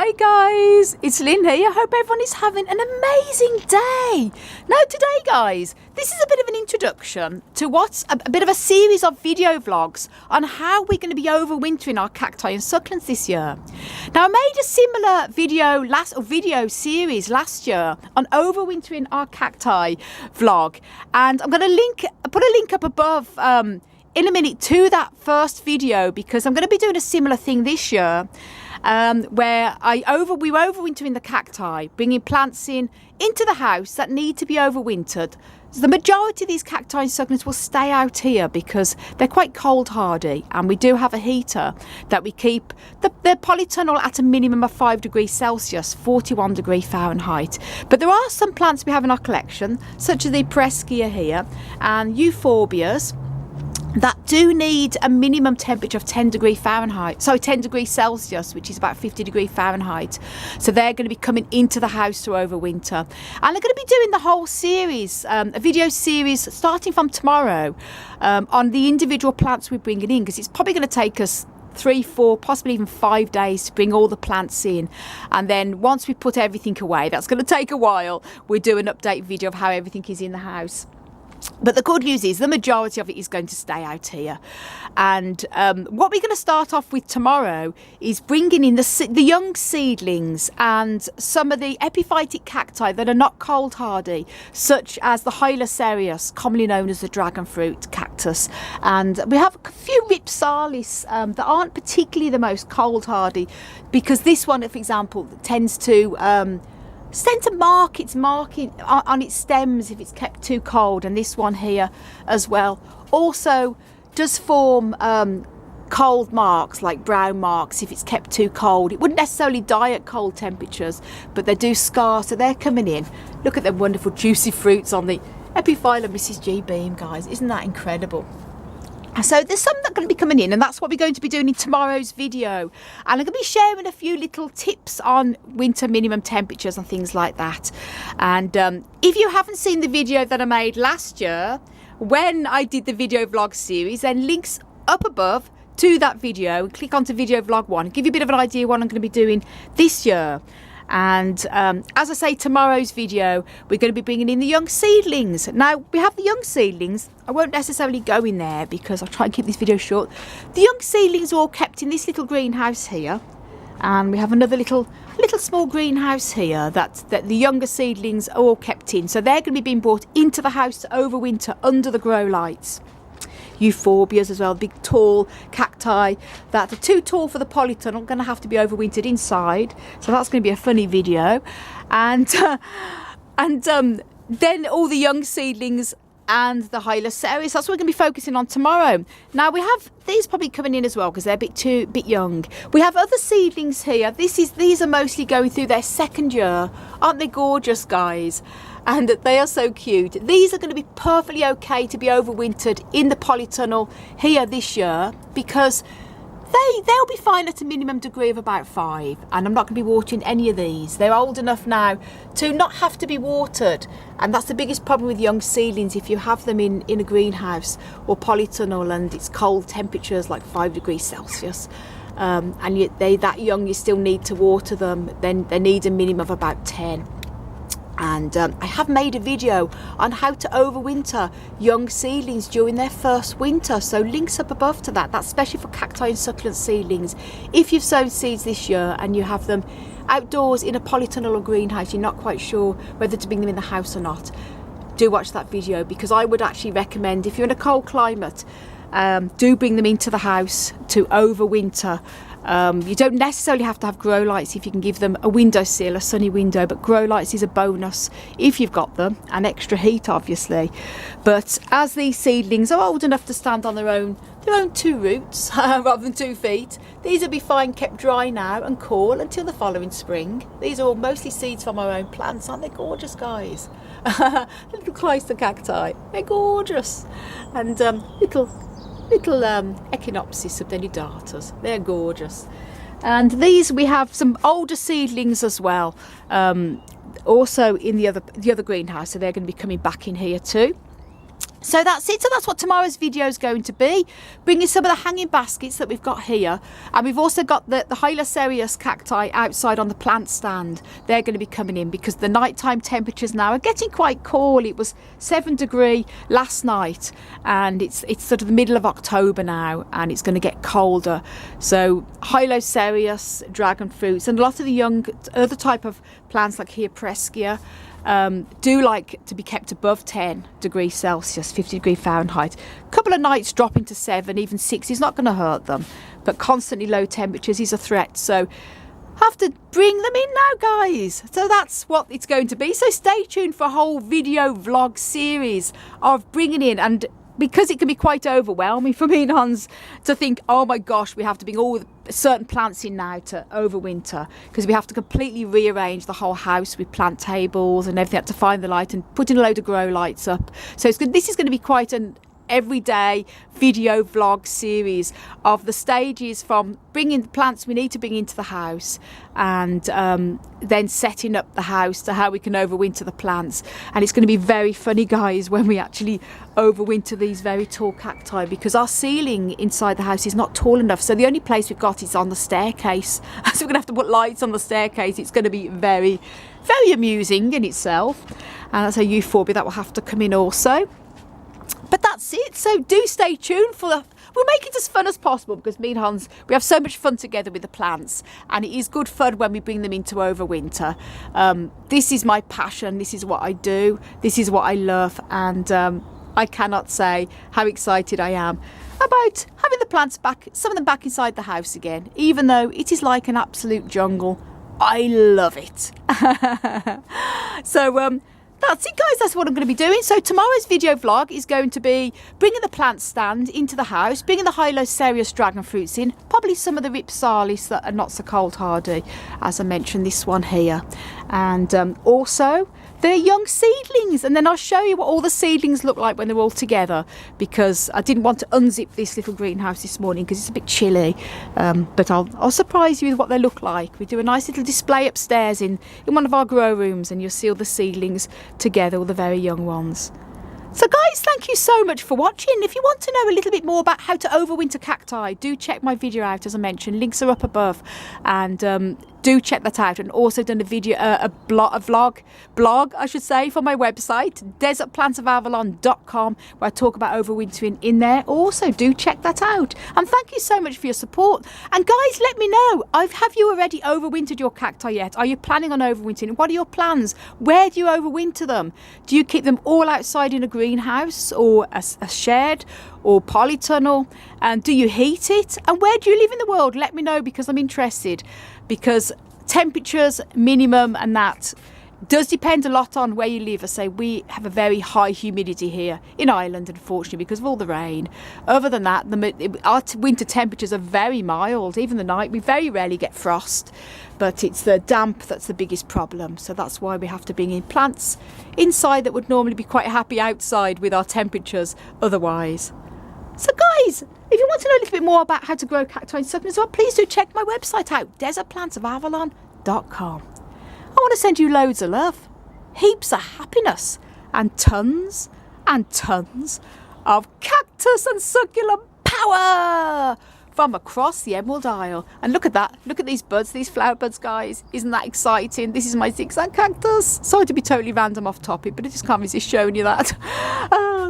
Hi guys, it's Lynn here. I hope everyone is having an amazing day. Now today guys, this is a bit of an introduction to what's a bit of a series of video vlogs on how we're going to be overwintering our cacti and succulents this year. Now I made a similar video series last year on overwintering our cacti vlog, and I'm going to put a link up above in a minute to that first video, because I'm going to be doing a similar thing this year. Where we were overwintering the cacti, bringing plants into the house that need to be overwintered. So the majority of these cacti and succulents will stay out here because they're quite cold hardy, and we do have a heater that we keep the polytunnel at a minimum of 5 degrees Celsius, 41 degrees Fahrenheit. But there are some plants we have in our collection, such as the Preskia here and euphorbias, that do need a minimum temperature of 10 degrees Celsius, which is about 50 degrees Fahrenheit. So they're going to be coming into the house to overwinter. And I'm going to be doing the whole series, a video series starting from tomorrow, on the individual plants we're bringing in, because it's probably going to take us 3, 4, possibly even 5 days to bring all the plants in. And then once we put everything away, that's going to take a while, we'll do an update video of how everything is in the house. But the good news is the majority of it is going to stay out here. And what we're going to start off with tomorrow is bringing in the young seedlings and some of the epiphytic cacti that are not cold hardy, such as the Hylocereus, commonly known as the dragon fruit cactus. And we have a few Ripsalis that aren't particularly the most cold hardy, because this one, for example, tends to mark its marking on its stems if it's kept too cold, and this one here as well also does form cold marks, like brown marks, if it's kept too cold. It wouldn't necessarily die at cold temperatures, but they do scar, so they're coming in. Look at the wonderful juicy fruits on the Epiphyllum Mrs. G Beam, guys. Isn't that incredible? So there's some that are going to be coming in, and that's what we're going to be doing in tomorrow's video. And I'm going to be sharing a few little tips on winter minimum temperatures and things like that. And if you haven't seen the video that I made last year when I did the video vlog series, then links up above to that video. Click onto video vlog 1, give you a bit of an idea what I'm going to be doing this year. And as I say, tomorrow's video, we're going to be bringing in the young seedlings. Now, we have the young seedlings. I won't necessarily go in there because I'll try and keep this video short. The young seedlings are all kept in this little greenhouse here. And we have another little small greenhouse here that the younger seedlings are all kept in. So they're going to be being brought into the house to overwinter under the grow lights. Euphorbias as well, big tall cacti that are too tall for the polytunnel, going to have to be overwintered inside. So that's going to be a funny video. And then all the young seedlings and the Hylocereus, that's what we're going to be focusing on tomorrow. Now we have these probably coming in as well because they're a bit young. We have other seedlings here. These are mostly going through their second year. Aren't they gorgeous, guys? And they are so cute. These are going to be perfectly okay to be overwintered in the polytunnel here this year, because they'll be fine at a minimum degree of about 5, and I'm not going to be watering any of these. They're old enough now to not have to be watered, and that's the biggest problem with young seedlings. If you have them in a greenhouse or polytunnel and it's cold temperatures like 5 degrees Celsius, and they're that young, you still need to water them, then they need a minimum of about 10. And I have made a video on how to overwinter young seedlings during their first winter. So links up above to that. That's especially for cacti and succulent seedlings. If you've sown seeds this year and you have them outdoors in a polytunnel or greenhouse, you're not quite sure whether to bring them in the house or not, do watch that video, because I would actually recommend, if you're in a cold climate, do bring them into the house to overwinter. You don't necessarily have to have grow lights if you can give them a windowsill, a sunny window, but grow lights is a bonus if you've got them, and extra heat obviously. But as these seedlings are old enough to stand on their own 2 roots rather than 2 feet, these will be fine kept dry now and cool until the following spring. These are all mostly seeds from our own plants. Aren't they gorgeous, guys? Little cloister cacti, they're gorgeous. And little Echinopsis subdenidatas, they're gorgeous. And these, we have some older seedlings as well, also in the other greenhouse, so they're going to be coming back in here too. So that's it. So that's what tomorrow's video is going to be. Bringing some of the hanging baskets that we've got here. And we've also got the Hylocereus cacti outside on the plant stand. They're going to be coming in because the nighttime temperatures now are getting quite cool. It was 7 degrees last night and it's sort of the middle of October now and it's going to get colder. So Hylocereus, dragon fruits, and a lot of the young other type of plants like Hyperescia do like to be kept above 10 degrees Celsius, 50 degrees Fahrenheit. A couple of nights dropping to 7, even 6 is not going to hurt them, but constantly low temperatures is a threat. So have to bring them in now, guys. So that's what it's going to be. So stay tuned for a whole video vlog series of bringing in, and because it can be quite overwhelming for me and Hans to think, oh my gosh, we have to bring all certain plants in now to overwinter, because we have to completely rearrange the whole house with plant tables and everything, to find the light and put in a load of grow lights up. So it's good. This is going to be quite an everyday video vlog series of the stages from bringing the plants we need to bring into the house and then setting up the house to how we can overwinter the plants. And it's going to be very funny, guys, when we actually overwinter these very tall cacti, because our ceiling inside the house is not tall enough. So the only place we've got is on the staircase. So we're going to have to put lights on the staircase. It's going to be very, very amusing in itself. And that's a euphorbia that will have to come in also. But that's it. So do stay tuned for the... We'll make it as fun as possible, because me and Hans, we have so much fun together with the plants, and it is good fun when we bring them into overwinter. This is my passion. This is what I do. This is what I love, and I cannot say how excited I am about having the plants back, some of them back inside the house again, even though it is like an absolute jungle. I love it. So that's it, guys. That's what I'm going to be doing. So tomorrow's video vlog is going to be bringing the plant stand into the house, bringing the Hylocereus dragon fruits in, probably some of the Ripsalis that are not so cold hardy, as I mentioned, this one here, and also the young seedlings. And then I'll show you what all the seedlings look like when they're all together, because I didn't want to unzip this little greenhouse this morning because it's a bit chilly, but I'll surprise you with what they look like. We do a nice little display upstairs in one of our grow rooms, and you'll see all the seedlings together, all the very young ones. So guys, thank you so much for watching. If you want to know a little bit more about how to overwinter cacti, do check my video out. As I mentioned, links are up above, and do check that out. And also done a video, blog I should say, for my website, desertplantsofavalon.com, where I talk about overwintering in there. Also do check that out, and thank you so much for your support. And guys, let me know, have you already overwintered your cacti yet? Are you planning on overwintering? What are your plans? Where do you overwinter them? Do you keep them all outside in a greenhouse or a shed or polytunnel? And do you heat it? And where do you live in the world? Let me know, because I'm interested, because temperatures minimum and that does depend a lot on where you live. I say we have a very high humidity here in Ireland, unfortunately, because of all the rain. Other than that, our winter temperatures are very mild. Even the night, we very rarely get frost, but it's the damp that's the biggest problem. So that's why we have to bring in plants inside that would normally be quite happy outside with our temperatures otherwise. So guys, if you want to know a little bit more about how to grow cacti and succulents, well, please do check my website out, desertplantsofavalon.com. I want to send you loads of love, heaps of happiness, and tons of cactus and succulent power from across the Emerald Isle. And look at that. Look at these buds, these flower buds, guys. Isn't that exciting? This is my zigzag cactus. Sorry to be totally random off topic, but I just can't resist showing you that.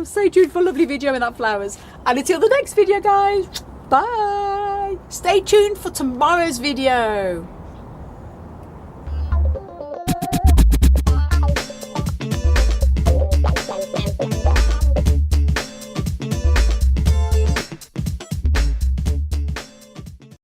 Stay tuned for a lovely video with that flowers. And until the next video, guys, bye. Stay tuned for tomorrow's video.